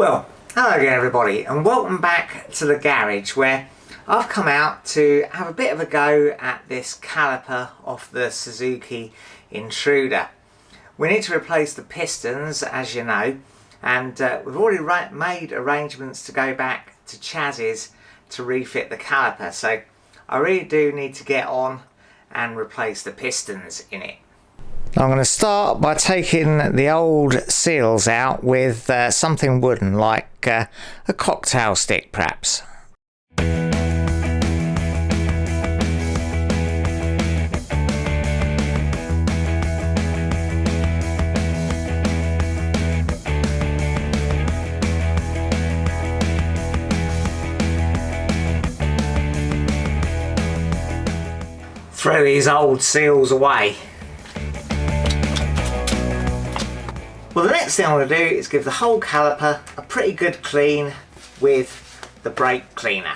Well, hello again everybody, and welcome back to the garage where I've come out to have a bit of a go at this caliper off the Suzuki Intruder. We need to replace the pistons, as you know, and we've already made arrangements to go back to Chaz's to refit the caliper, so I really do need to get on and replace the pistons in it. I'm going to start by taking the old seals out with something wooden, like a cocktail stick perhaps. Throw these old seals away. Well, the next thing I'm going to do is give the whole caliper a pretty good clean with the brake cleaner.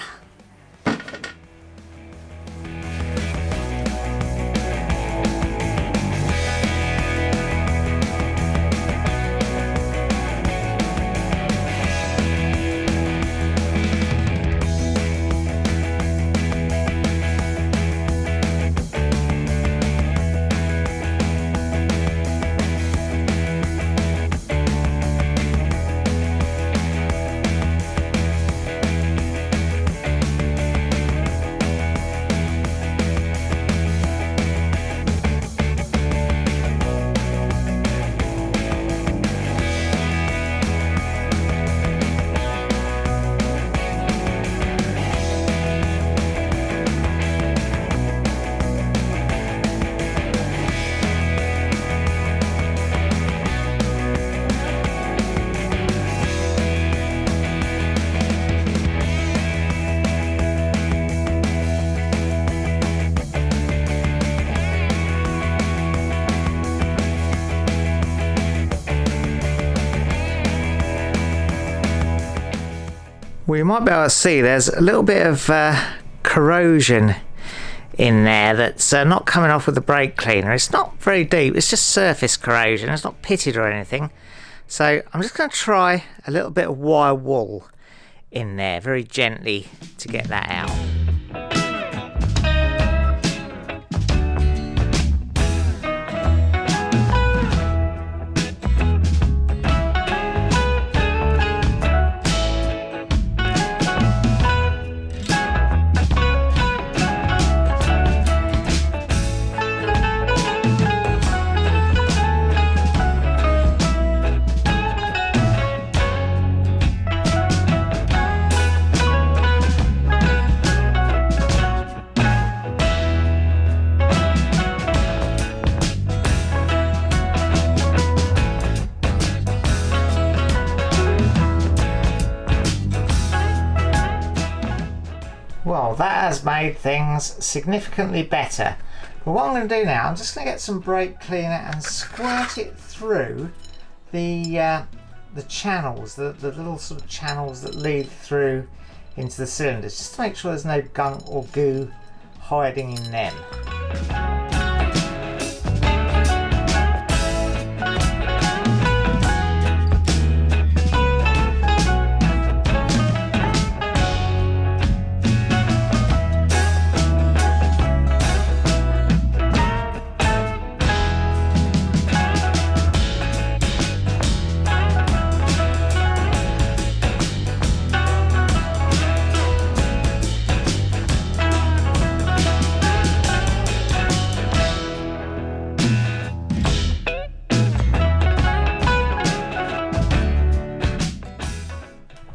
Well, you might be able to see there's a little bit of corrosion in there that's not coming off with the brake cleaner. It's not very deep, it's just surface corrosion, it's not pitted or anything. So I'm just going to try a little bit of wire wool in there very gently to get that out. Well, that has made things significantly better. But what I'm going to do now, I'm just going to get some brake cleaner and squirt it through the channels, the little sort of channels that lead through into the cylinders, just to make sure there's no gunk or goo hiding in them.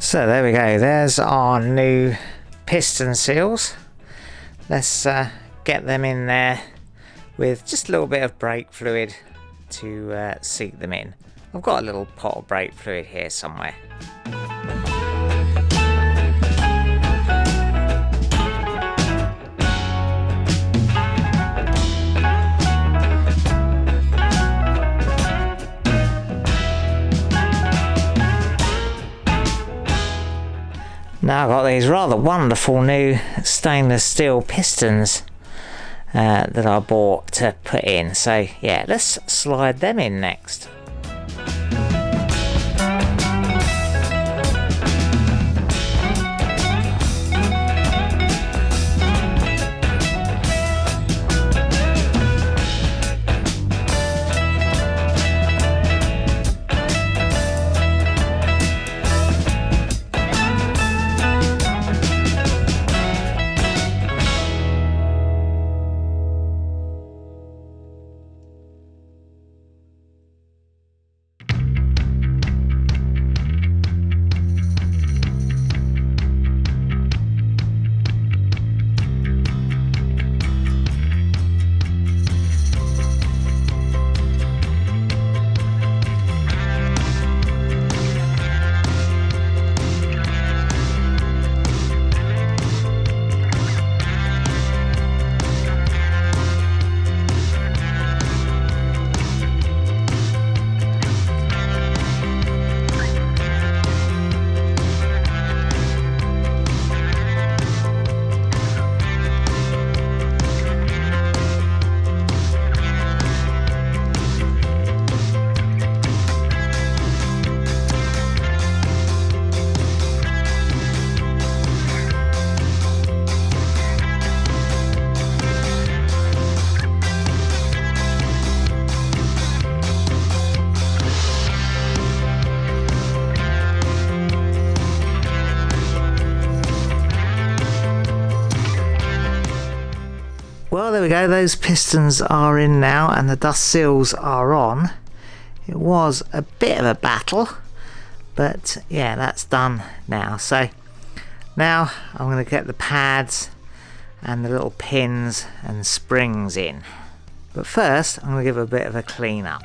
So there we go, there's our new piston seals. Let's get them in there with just a little bit of brake fluid to seat them in. I've got a little pot of brake fluid here somewhere. Now I've got these rather wonderful new stainless steel pistons that I bought to put in. So yeah, let's slide them in next. there we go, those pistons are in now and the dust seals are on. It was a bit of a battle, but yeah, that's done now. So now I'm going to get the pads and the little pins and springs in. But first I'm going to give it a bit of a clean up.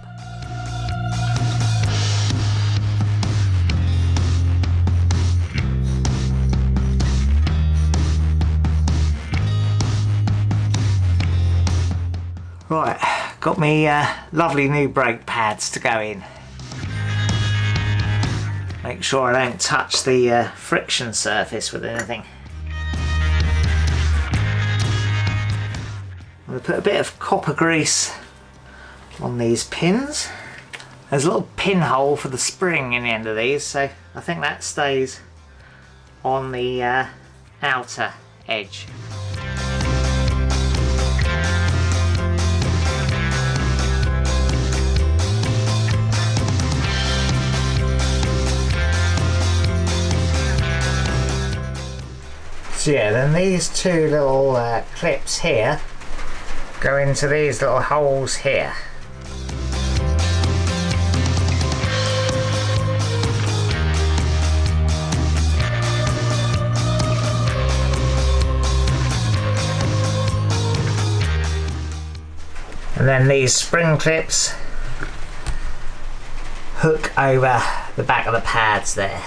Right, got me lovely new brake pads to go in. Make sure I don't touch the friction surface with anything. I'm going to put a bit of copper grease on these pins. There's a little pinhole for the spring in the end of these, so I think that stays on the outer edge. So yeah, then these two little clips here go into these little holes here. And then these spring clips hook over the back of the pads there.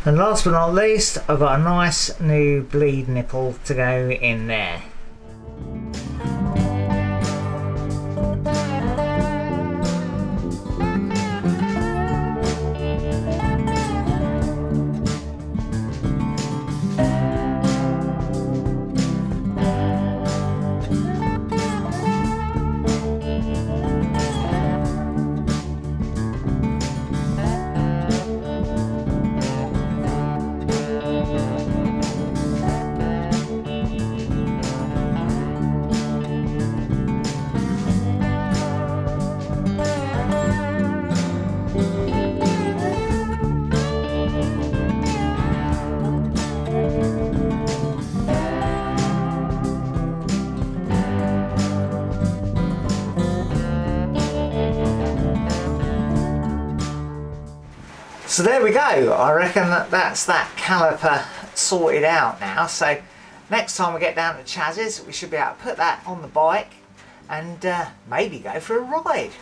And last but not least, I've got a nice new bleed nipple to go in there. So there we go, I reckon that's that caliper sorted out now. So next time we get down to Chaz's, we should be able to put that on the bike and maybe go for a ride.